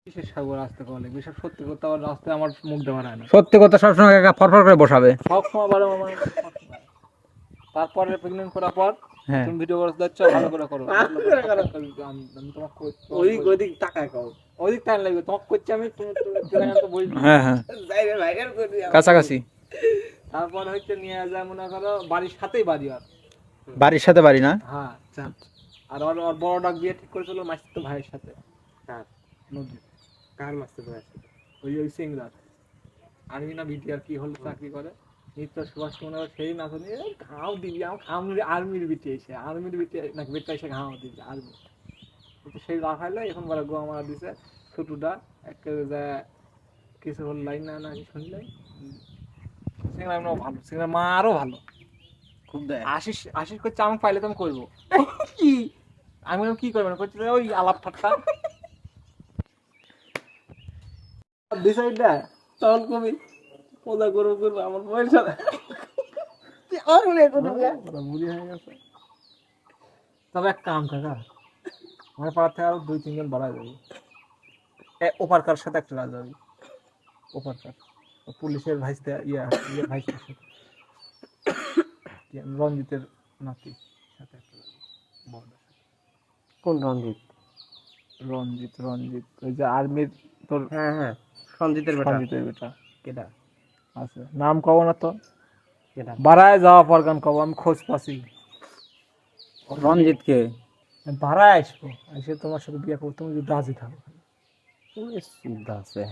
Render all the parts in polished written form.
বিশেষ সাগর আসতে কলে বিশেষ সত্যি কথা আমার রাস্তায় আমার মুখ দেওয়া হয় না সত্যি কথা সবসময় কাকা ফরফর করে বসাবে। সব সময় বারো আমার তারপরে প্রেগনেন্ট করার পর হ্যাঁ তুমি ভিডিও করে যাচ্ছ ভালো করে করো আমি তোমাকে ওইদিক টাকায় কও ওইদিক টাইম লাগবে তোমাকে করছি আমি তুমি তো বই হ্যাঁ হ্যাঁ যাইরে ভাইরাল করে দিই কাছাকাছি তারপর হচ্ছে নিয়ে যায় মনে করো বাড়ির সাথেই বাড়ি আর বাড়ির সাথে বাড়ি না। হ্যাঁ আর ওর বড় ডাক বিয়ে ঠিক করেছিল মাসির ভাইয়ের সাথে কার নদী কার মাস্টার ভাই ওই সিংরাজ আর্মি না বিটিআর কি হল চাকরি করে নিত্য সুভাষ মনে হয় সেই নাচ নিয়ে ঘাও দিবি আমার আর্মির বিটি এসে আর্মির বিটি নাকি বেটা এসে ঘাও দিবি আর্মি কিন্তু সেই রাখাইলো এখন বলে গোয়া মারা দিছে ছোটুটা একটা কিছু হল লাইন না নাকি শুনলে সিংরা ভালো সিংরা মা আরো ভালো খুব দেয় আশিস আশিস করছে আমি পাইলে তো আমি করবো কি আমি বললাম কি করবো না করছি ওই আলাপ ঠাট্টা দিশাইডা তখন কবি পোদা গরু করবো আমার পয়সা আর বলে কোনো বুড়ি হয়ে গেছে তবে এক কাম কাকা আমার পাড়া থেকে আরো 2-3 জন বাড়া যাবে ওপার কার সাথে একটা রাজা যাবে ওপার কার পুলিশের ভাইস্তে ভাইস্তের সাথে রঞ্জিতের নাতি সাথে একটা বড়দের সাথে। কোন রঞ্জিত রঞ্জিত ওই যে আর্মির তোর হ্যাঁ হ্যাঁ সঞ্জিতের বেটা রঞ্জিতের বেটা কেডা আছে নাম কব না তো কেডা বাড়ায় যাওয়া পর গান কব আমি খোঁজ পাচ্ছি রঞ্জিত কে ভাড়ায় আসবো এসে তোমার সাথে বিয়ে করবো তুমি যদি রাজি থাকো সুদ্ধ আছে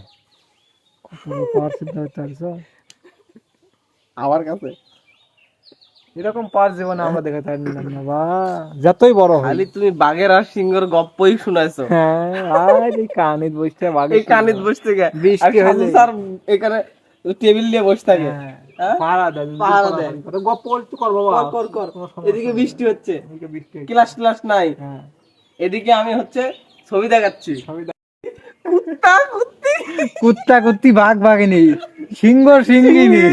আমার কাছে এরকম পার জীবনে আমরা দেখে থাকি না বাবা যতই বড় হয় খালি তুমি বাঘের আর সিংহের গপ্পই শুনাইছো হ্যাঁ আর এই কানিত বসতে বাগে এই কানিত বসতে গে বৃষ্টি হলে স্যার এখানে টেবিল নিয়ে বসে থাকে হ্যাঁ? পাহারা দেয় পাহারা দেয়। গপ্প একটু কর বাবা কর কোনো সমস্যা এদিকে বৃষ্টি হচ্ছে এদিকে বৃষ্টি হচ্ছে। ক্লাস নাই হ্যাঁ এদিকে আমি হচ্ছে ছবি দেখাচ্ছি সবই কুত্তা কুত্তি বাঘ বাঘিনি সিংহ সিংহিনী।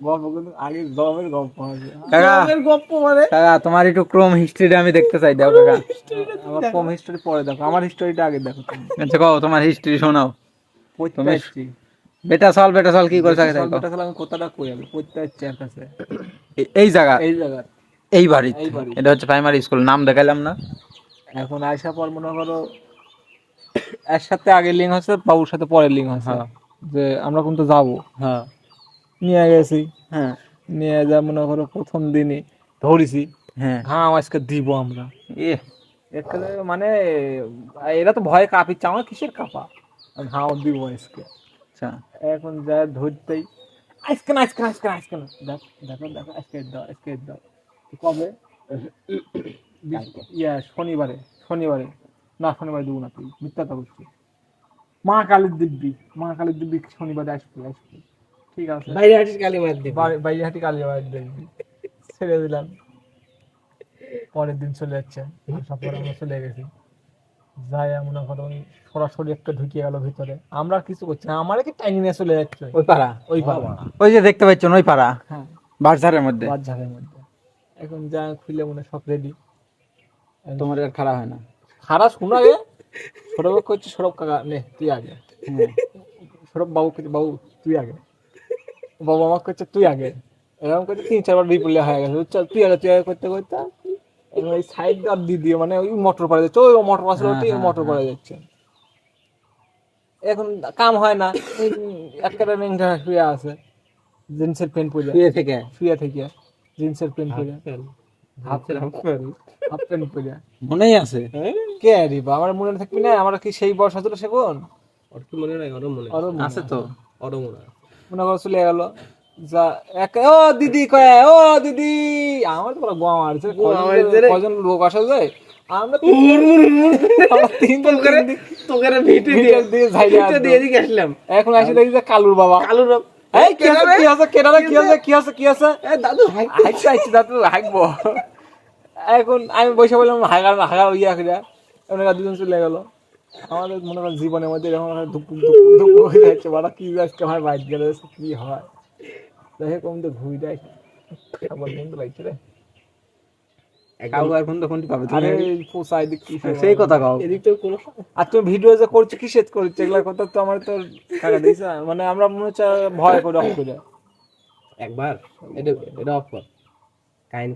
গল্প কিন্তু আগে জবের গল্প আছে কাকা আমাদের গপ্প মানে কাকা তোমার একটু ক্রোম হিস্ট্রিটা আমি দেখতে চাই দাও কাকা। আমার কম হিস্টোরি পরে দেখো আমার হিস্টোরিটা আগে দেখো তুমি আচ্ছা কও তোমার হিস্ট্রি শোনাও। পড়তে তুমি আসছি বেটা সল কি করে থাকে তাই কও। আমি কথাটা কই আমি পড়তে আসছি আর কাছে এই জায়গা এই জায়গা এই বাড়ি এই বাড়ি। এটা হচ্ছে প্রাইমারি স্কুল নাম দেখাইলাম না। এখন আয়সা পর মনে করো এর সাথে আগে লিঙ্ক হচ্ছে বাবুর সাথে পরে লিঙ্ক হচ্ছে হ্যাঁ। যে আমরা কিন্তু যাবো হ্যাঁ নিয়ে গেছি হ্যাঁ নিয়ে যা মনে করো প্রথম দিনই ধরেছি হ্যাঁ ঘাম আজকে দিব আমরা এ এখানে মানে এরা তো ভয়ে কাঁপিচ্ছে আমার কিসের কাঁপা ঘাম দিব আজকে আচ্ছা এখন যা ধরতেই আজকে না দেখো আজকে দাও কবে শনিবারে না শনিবারে দেবো না তুই মিথ্যাটা করছি মা কালীর দিব্যি শনিবারে আসবে ঠিক আছে বাইরে হাঁটিস কালি মার দিবি বাইহাটি কালীবাড়ি দেখবি ছেড়ে দিলাম পরের দিন চলে যাচ্ছে তারপর আমরা চলে গেছি যাই মনে করো সরাসরি একটা ঢুকিয়ে গেল ভিতরে আমরা কিছু করছি না আমার কি টাইনি নিয়ে চলে যাচ্ছে ওই পাড়া ওই পাড়া ওই যে দেখতে পাচ্ছেন ওই পাড়া হ্যাঁ বাজারের মধ্যে বাজারের মধ্যে এখন যা খুলে মনে সব রেডি তোমার আর খারাপ হয় না। খারাপ শোনা গে সৌরভ করছে সৌরভ কাকা নে তুই আগে হ্যাঁ সৌরভ বাবু করছে বাবু তুই আগে বাবু আমাকে করছে তুই আগে এরকম করছে 3-4 বার বিপুলে হয়ে গেছে চল তুই আগে করতে করতে ওই সাইড আর দিয়ে মানে ওই মোটর পড়ে যাচ্ছে ওই মোটর পাশে ওই মোটর পড়ে যাচ্ছে এখন কাম হয় না একটা মেঘটা শুয়ে আছে জিন্সের প্যান্ট পরে শুয়ে থেকে জিন্সের প্যান্ট পরে হাফ প্যান্ট পরে মনেই আছে কে রিবা আমার মনে থাকবি না আমার কি সেই বয়স হতো সেগুন ওর কি মনে নাই ওর মনে আছে তো ওর মনে মনে করে চলে গেল যা এক ও দিদি কয় ও দিদি আমার তো পুরো গোয়া মারছে কজন লোক আসা যায় আমরা তিনজন করে তোকে ভিটে দিয়ে ঝাইয়া দিয়ে দিকে আসলাম এখন আসি দেখি যে কালুর বাবা এই কি আছে কেডা কি আছে এ দাদু হাইছে দাদু হাইকবো এখন আমি বসে বললাম হাগার ইয়া করিয়া ওনারা দুজন চলে গেল আমাদের মনে করেন জীবনের মধ্যে এরকম ধুপ হয়ে যাচ্ছে বাড়া কি আজকে আমার বাইক গেলে কি হয় দেখে কম তো ঘুরে দেয় আবার বন্ধু লাগছে রে কাউ আর কোন কোনটি পাবে আরে তুমি পোষা এদিক কি সেই কথা কও এদিক তো কোনো আর তুমি ভিডিও যে করছো কিসের করছো এগুলা কথা তো আমার তো টাকা দিয়েছে মানে আমরা মনে হচ্ছে ভয় করে অফ করে একবার এটা অফ কর কাহিনী